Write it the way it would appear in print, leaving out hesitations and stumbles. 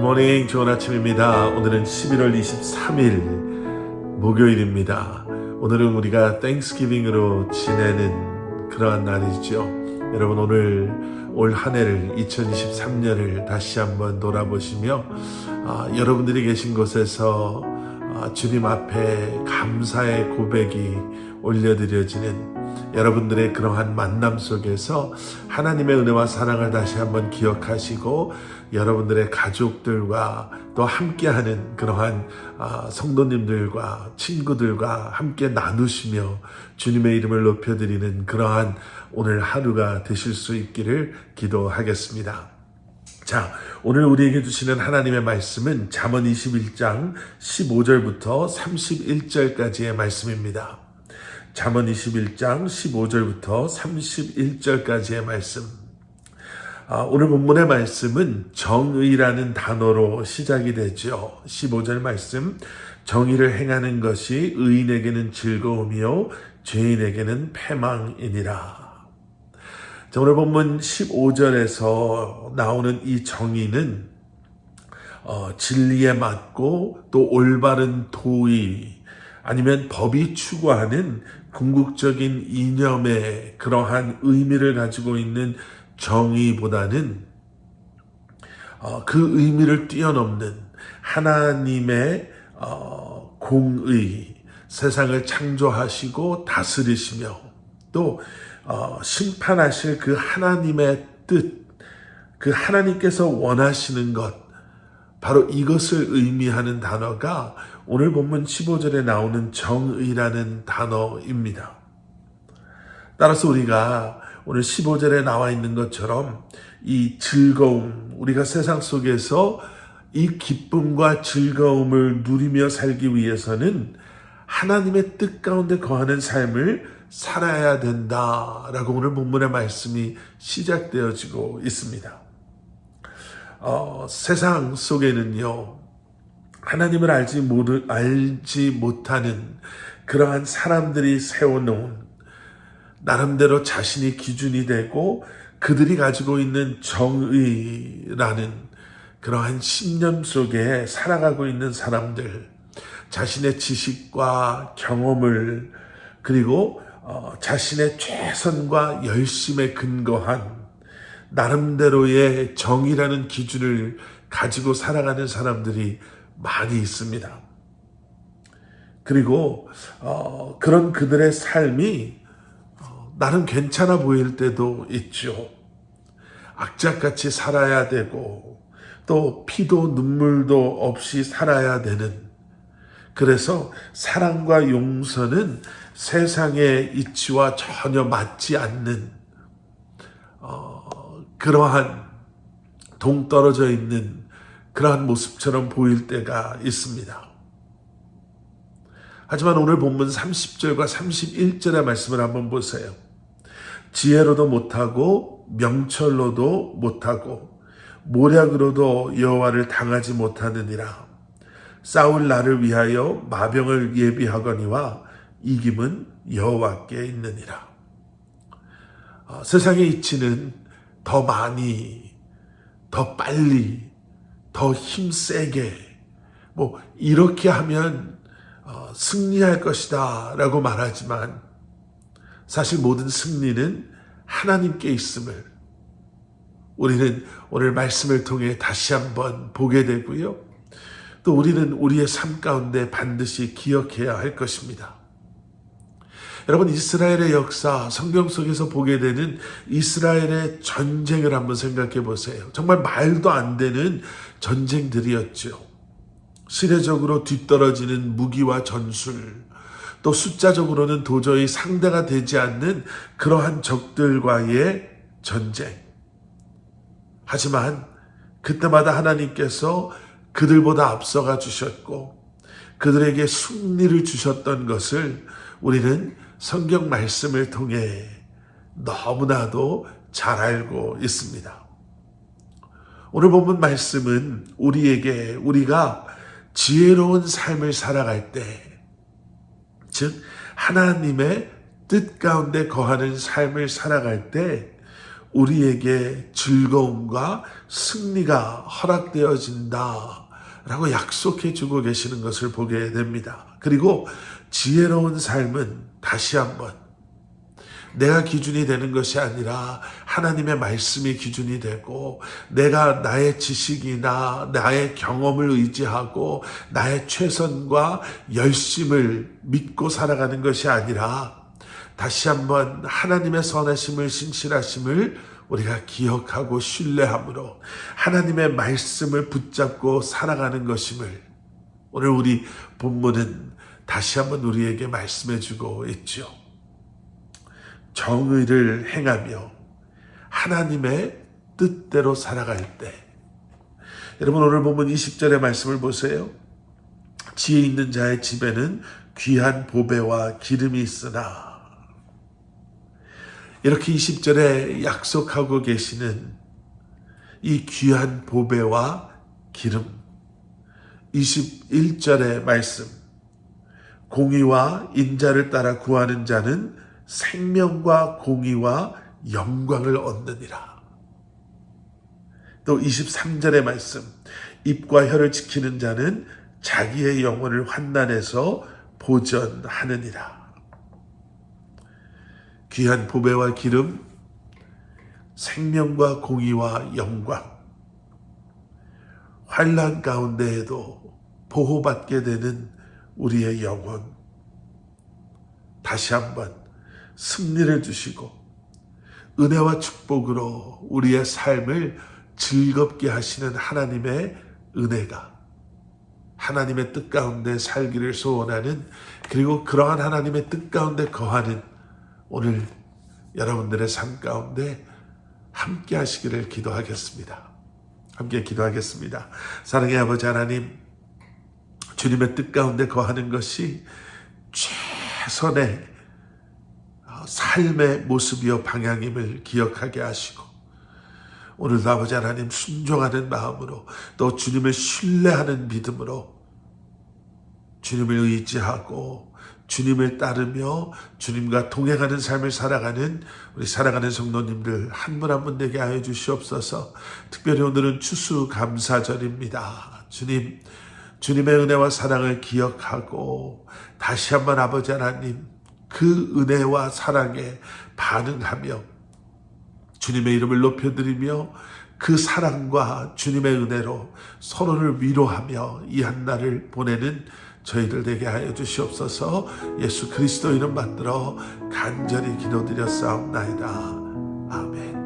굿모닝, 좋은 아침입니다. 오늘은 11월 23일 목요일입니다. 오늘은 우리가 땡스기빙으로 지내는 그러한 날이죠. 여러분, 오늘 올 한 해를 2023년을 다시 한번 돌아보시며 여러분들이 계신 곳에서 주님 앞에 감사의 고백이 올려드려지는 여러분들의 그러한 만남 속에서 하나님의 은혜와 사랑을 다시 한번 기억하시고 여러분들의 가족들과 또 함께하는 그러한 성도님들과 친구들과 함께 나누시며 주님의 이름을 높여드리는 그러한 오늘 하루가 되실 수 있기를 기도하겠습니다. 자, 오늘 우리에게 주시는 하나님의 말씀은 잠언 21장 15절부터 31절까지의 말씀입니다. 잠언 21장 15절부터 31절까지의 말씀. 오늘 본문의 말씀은 정의라는 단어로 시작이 되죠. 15절 말씀, 정의를 행하는 것이 의인에게는 즐거움이요 죄인에게는 패망이니라. 자, 오늘 본문 15절에서 나오는 이 정의는 진리에 맞고 또 올바른 도의 아니면 법이 추구하는 궁극적인 이념의 그러한 의미를 가지고 있는 정의보다는 그 의미를 뛰어넘는 하나님의 공의, 세상을 창조하시고 다스리시며 또 심판하실 그 하나님의 뜻, 그 하나님께서 원하시는 것, 바로 이것을 의미하는 단어가 오늘 본문 15절에 나오는 정의라는 단어입니다. 따라서 우리가 오늘 15절에 나와 있는 것처럼 이 즐거움, 우리가 세상 속에서 이 기쁨과 즐거움을 누리며 살기 위해서는 하나님의 뜻 가운데 거하는 삶을 살아야 된다라고 오늘 본문의 말씀이 시작되어지고 있습니다. 세상 속에는요, 하나님을 알지 못하는 그러한 사람들이 세워놓은 나름대로 자신이 기준이 되고 그들이 가지고 있는 정의라는 그러한 신념 속에 살아가고 있는 사람들, 자신의 지식과 경험을 그리고 자신의 최선과 열심에 근거한 나름대로의 정의라는 기준을 가지고 살아가는 사람들이 많이 있습니다. 그리고 그런 그들의 삶이 나름 괜찮아 보일 때도 있죠. 악착같이 살아야 되고 또 피도 눈물도 없이 살아야 되는, 그래서 사랑과 용서는 세상의 이치와 전혀 맞지 않는 그러한 동떨어져 있는 그러한 모습처럼 보일 때가 있습니다. 하지만 오늘 본문 30절과 31절의 말씀을 한번 보세요. 지혜로도 못하고 명철로도 못하고 모략으로도 여호와를 당하지 못하느니라. 싸울 날을 위하여 마병을 예비하거니와 이김은 여호와께 있느니라. 세상의 이치는 더 많이, 더 빨리, 더 힘세게 이렇게 하면 승리할 것이다 라고 말하지만 사실 모든 승리는 하나님께 있음을 우리는 오늘 말씀을 통해 다시 한번 보게 되고요. 또 우리는 우리의 삶 가운데 반드시 기억해야 할 것입니다. 여러분, 이스라엘의 역사, 성경 속에서 보게 되는 이스라엘의 전쟁을 한번 생각해 보세요. 정말 말도 안 되는 전쟁들이었죠. 시대적으로 뒤떨어지는 무기와 전술, 또 숫자적으로는 도저히 상대가 되지 않는 그러한 적들과의 전쟁. 하지만 그때마다 하나님께서 그들보다 앞서가 주셨고 그들에게 승리를 주셨던 것을 우리는 성경 말씀을 통해 너무나도 잘 알고 있습니다. 오늘 본문 말씀은 우리가 지혜로운 삶을 살아갈 때, 즉 하나님의 뜻 가운데 거하는 삶을 살아갈 때 우리에게 즐거움과 승리가 허락되어진다 라고 약속해 주고 계시는 것을 보게 됩니다. 그리고 지혜로운 삶은 다시 한번 내가 기준이 되는 것이 아니라 하나님의 말씀이 기준이 되고, 내가 나의 지식이나 나의 경험을 의지하고 나의 최선과 열심을 믿고 살아가는 것이 아니라 다시 한번 하나님의 선하심을, 신실하심을 우리가 기억하고 신뢰함으로 하나님의 말씀을 붙잡고 살아가는 것임을 오늘 우리 본문은 다시 한번 우리에게 말씀해 주고 있죠. 정의를 행하며 하나님의 뜻대로 살아갈 때, 여러분 오늘 본문 20절의 말씀을 보세요. 지혜 있는 자의 집에는 귀한 보배와 기름이 있으나, 이렇게 20절에 약속하고 계시는 이 귀한 보배와 기름, 21절의 말씀, 공의와 인자를 따라 구하는 자는 생명과 공의와 영광을 얻느니라. 또 23절의 말씀, 입과 혀를 지키는 자는 자기의 영혼을 환난에서 보전하느니라. 귀한 보배와 기름, 생명과 공의와 영광, 환난 가운데에도 보호받게 되는 우리의 영혼, 다시 한번 승리를 주시고 은혜와 축복으로 우리의 삶을 즐겁게 하시는 하나님의 은혜가, 하나님의 뜻 가운데 살기를 소원하는, 그리고 그러한 하나님의 뜻 가운데 거하는 오늘 여러분들의 삶 가운데 함께 하시기를 기도하겠습니다. 함께 기도하겠습니다. 사랑의 아버지 하나님, 주님의 뜻 가운데 거하는 것이 최선의 삶의 모습이요 방향임을 기억하게 하시고, 오늘도 아버지 하나님 순종하는 마음으로, 또 주님을 신뢰하는 믿음으로 주님을 의지하고 주님을 따르며 주님과 동행하는 삶을 살아가는 우리 살아가는 성도님들 한 분 한 분 되게 하여 주시옵소서. 특별히 오늘은 추수감사절입니다. 주님, 주님의 은혜와 사랑을 기억하고 다시 한번 아버지 하나님 그 은혜와 사랑에 반응하며 주님의 이름을 높여드리며 그 사랑과 주님의 은혜로 서로를 위로하며 이 한날을 보내는 저희들 되게 하여 주시옵소서. 예수 그리스도 이름 받들어 간절히 기도드렸사옵나이다. 아멘.